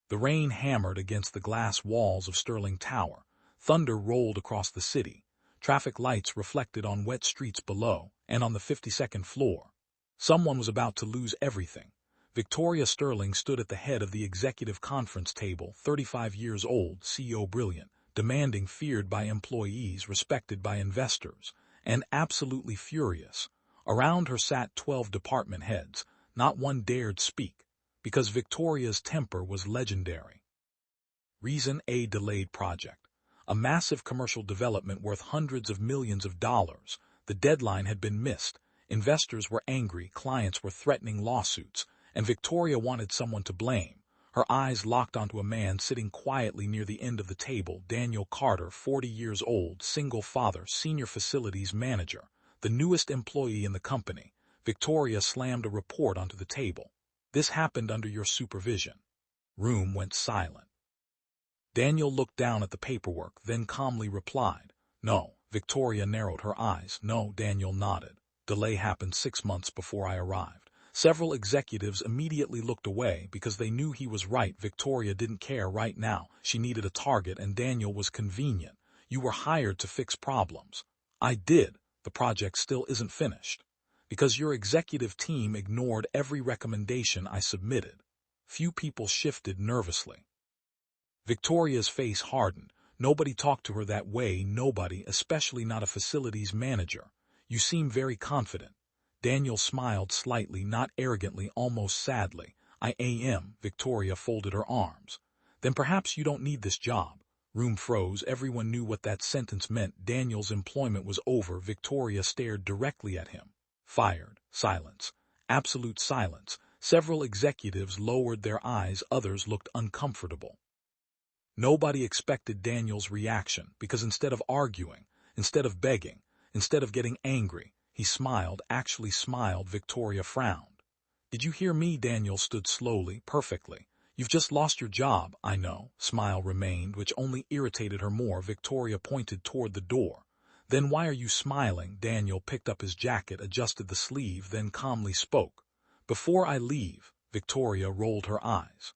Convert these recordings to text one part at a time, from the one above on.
The rain hammered against the glass walls of Sterling Tower. Thunder rolled across the city. Traffic lights reflected on wet streets below and on the 52nd floor. Someone was about to lose everything. Victoria Sterling stood at the head of the executive conference table, 35 years old, CEO brilliant, demanding, feared by employees, respected by investors, and absolutely furious. Around her sat 12 department heads. Not one dared speak, because Victoria's temper was legendary. Reason: a delayed project. A massive commercial development worth hundreds of millions of dollars. The deadline had been missed. Investors were angry, clients were threatening lawsuits, and Victoria wanted someone to blame. Her eyes locked onto a man sitting quietly near the end of the table, Daniel Carter, 40 years old, single father, senior facilities manager, the newest employee in the company. Victoria slammed a report onto the table. "This happened under your supervision." Room went silent. Daniel looked down at the paperwork, then calmly replied, "No." Victoria narrowed her eyes. "No." Daniel nodded. "Delay happened 6 months before I arrived." Several executives immediately looked away because they knew he was right. Victoria didn't care right now. She needed a target, and Daniel was convenient. "You were hired to fix problems." "I did. The project still isn't finished. Because your executive team ignored every recommendation I submitted." Few people shifted nervously. Victoria's face hardened. Nobody talked to her that way, nobody, especially not a facilities manager. "You seem very confident." Daniel smiled slightly, not arrogantly, almost sadly. "I am." Victoria folded her arms. "Then perhaps you don't need this job." Room froze. Everyone knew what that sentence meant. Daniel's employment was over. Victoria stared directly at him. "Fired." Silence. Absolute silence. Several executives lowered their eyes, others looked uncomfortable. Nobody expected Daniel's reaction, because instead of arguing, instead of begging, instead of getting angry, he smiled, actually smiled. Victoria frowned. "Did you hear me?" Daniel stood slowly, perfectly. "You've just lost your job." "I know." Smile remained, which only irritated her more. Victoria pointed toward the door. "Then why are you smiling?" Daniel picked up his jacket, adjusted the sleeve, then calmly spoke. "Before I leave." Victoria rolled her eyes.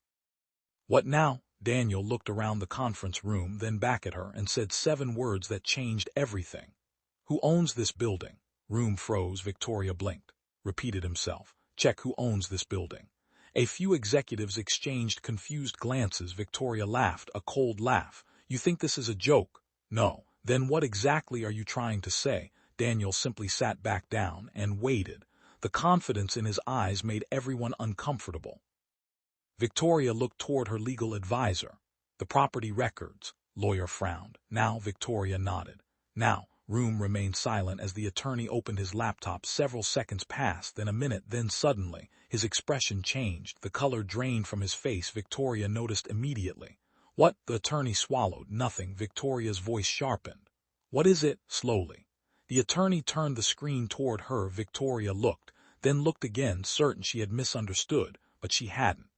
"What now?" Daniel looked around the conference room, then back at her, and said 7 words that changed everything. "Who owns this building?" Room froze. Victoria blinked. Repeated himself. "Check who owns this building." A few executives exchanged confused glances. Victoria laughed, a cold laugh. "You think this is a joke?" "No." "Then what exactly are you trying to say?" Daniel simply sat back down and waited. The confidence in his eyes made everyone uncomfortable. Victoria looked toward her legal advisor. "The property records." Lawyer frowned. "Now." Victoria nodded. "Now." Room remained silent as the attorney opened his laptop. Several seconds passed, then a minute, then suddenly, his expression changed. The color drained from his face. Victoria noticed immediately. "What?" The attorney swallowed. "Nothing." Victoria's voice sharpened. "What is it?" Slowly. The attorney turned the screen toward her. Victoria looked, then looked again, certain she had misunderstood, but she hadn't.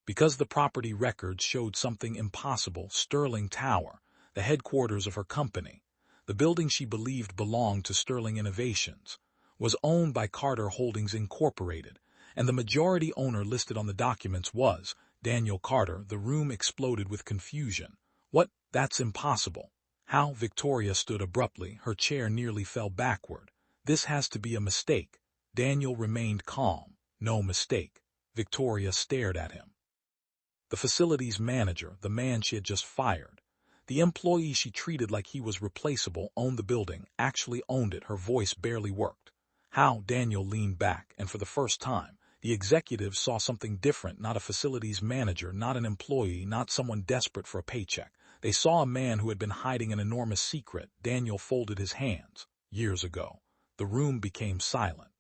Because the property records showed something impossible. Sterling Tower, the headquarters of her company, the building she believed belonged to Sterling Innovations, was owned by Carter Holdings Incorporated, and the majority owner listed on the documents was Daniel Carter. The room exploded with confusion. "What? That's impossible." "How?" Victoria stood abruptly. Her chair nearly fell backward. "This has to be a mistake." Daniel remained calm. "No mistake." Victoria stared at him. The facilities manager, the man she had just fired, the employee she treated like he was replaceable, owned the building, actually owned it. Her voice barely worked. "How?" Daniel leaned back, and for the first time, the executives saw something different. Not a facilities manager, not an employee, not someone desperate for a paycheck. They saw a man who had been hiding an enormous secret. Daniel folded his hands. "Years ago." The room became silent.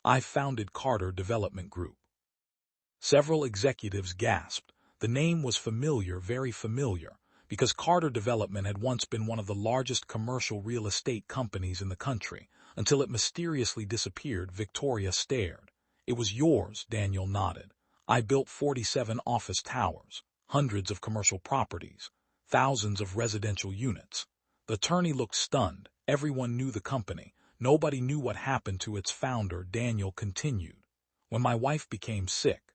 "I founded Carter Development Group." Several executives gasped. The name was familiar, very familiar, because Carter Development had once been one of the largest commercial real estate companies in the country, until it mysteriously disappeared. Victoria stared. "It was yours." Daniel nodded. "I built 47 office towers, hundreds of commercial properties, thousands of residential units." The attorney looked stunned. Everyone knew the company. Nobody knew what happened to its founder. Daniel continued. "When my wife became sick."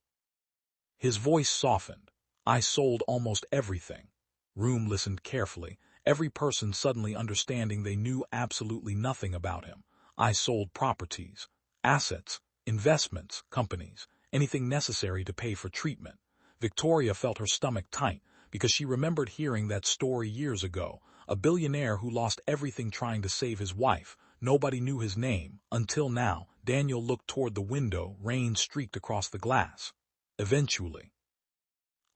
His voice softened. I sold almost everything. Room listened carefully, every person suddenly understanding they knew absolutely nothing about him. I sold properties, assets, investments, companies, anything necessary to pay for treatment. Victoria felt her stomach tight because she remembered hearing that story years ago, a billionaire who lost everything trying to save his wife. Nobody knew his name, until now. Daniel looked toward the window, rain streaked across the glass. Eventually,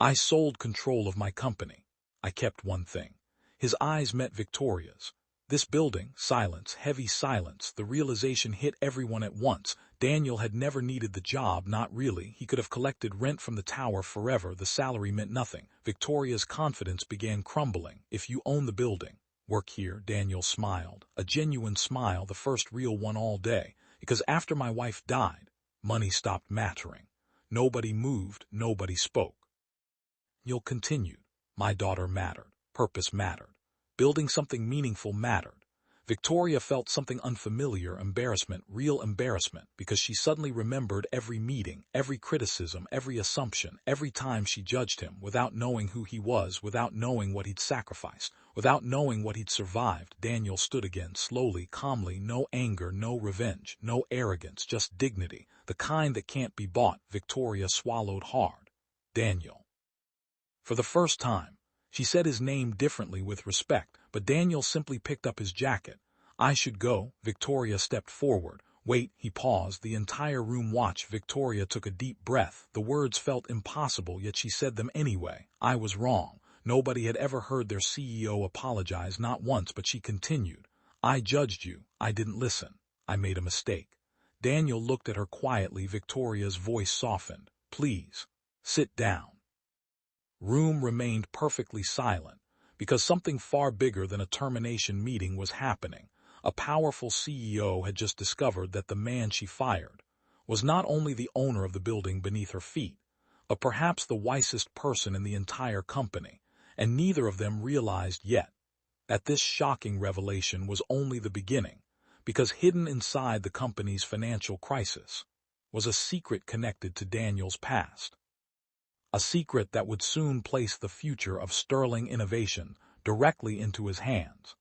I sold control of my company. I kept one thing. His eyes met Victoria's. This building, silence, heavy silence, the realization hit everyone at once. Daniel had never needed the job, not really. He could have collected rent from the tower forever. The salary meant nothing. Victoria's confidence began crumbling. If you own the building, work here, Daniel smiled. A genuine smile, the first real one all day. Because after my wife died, money stopped mattering. Nobody moved, nobody spoke. Daniel continued. My daughter mattered. Purpose mattered. Building something meaningful mattered. Victoria felt something unfamiliar, embarrassment, real embarrassment, because she suddenly remembered every meeting, every criticism, every assumption, every time she judged him, without knowing who he was, without knowing what he'd sacrificed, without knowing what he'd survived. Daniel stood again, slowly, calmly, no anger, no revenge, no arrogance, just dignity, the kind that can't be bought. Victoria swallowed hard. Daniel. For the first time, she said his name differently with respect, but Daniel simply picked up his jacket. I should go. Victoria stepped forward. Wait, he paused. The entire room watched. Victoria took a deep breath. The words felt impossible, yet she said them anyway. I was wrong. Nobody had ever heard their CEO apologize, not once, but she continued. I judged you. I didn't listen. I made a mistake. Daniel looked at her quietly. Victoria's voice softened. Please, sit down. Room remained perfectly silent, because something far bigger than a termination meeting was happening. A powerful CEO had just discovered that the man she fired was not only the owner of the building beneath her feet, but perhaps the wisest person in the entire company, and neither of them realized yet that this shocking revelation was only the beginning, because hidden inside the company's financial crisis was a secret connected to Daniel's past. A secret that would soon place the future of Sterling Innovation directly into his hands.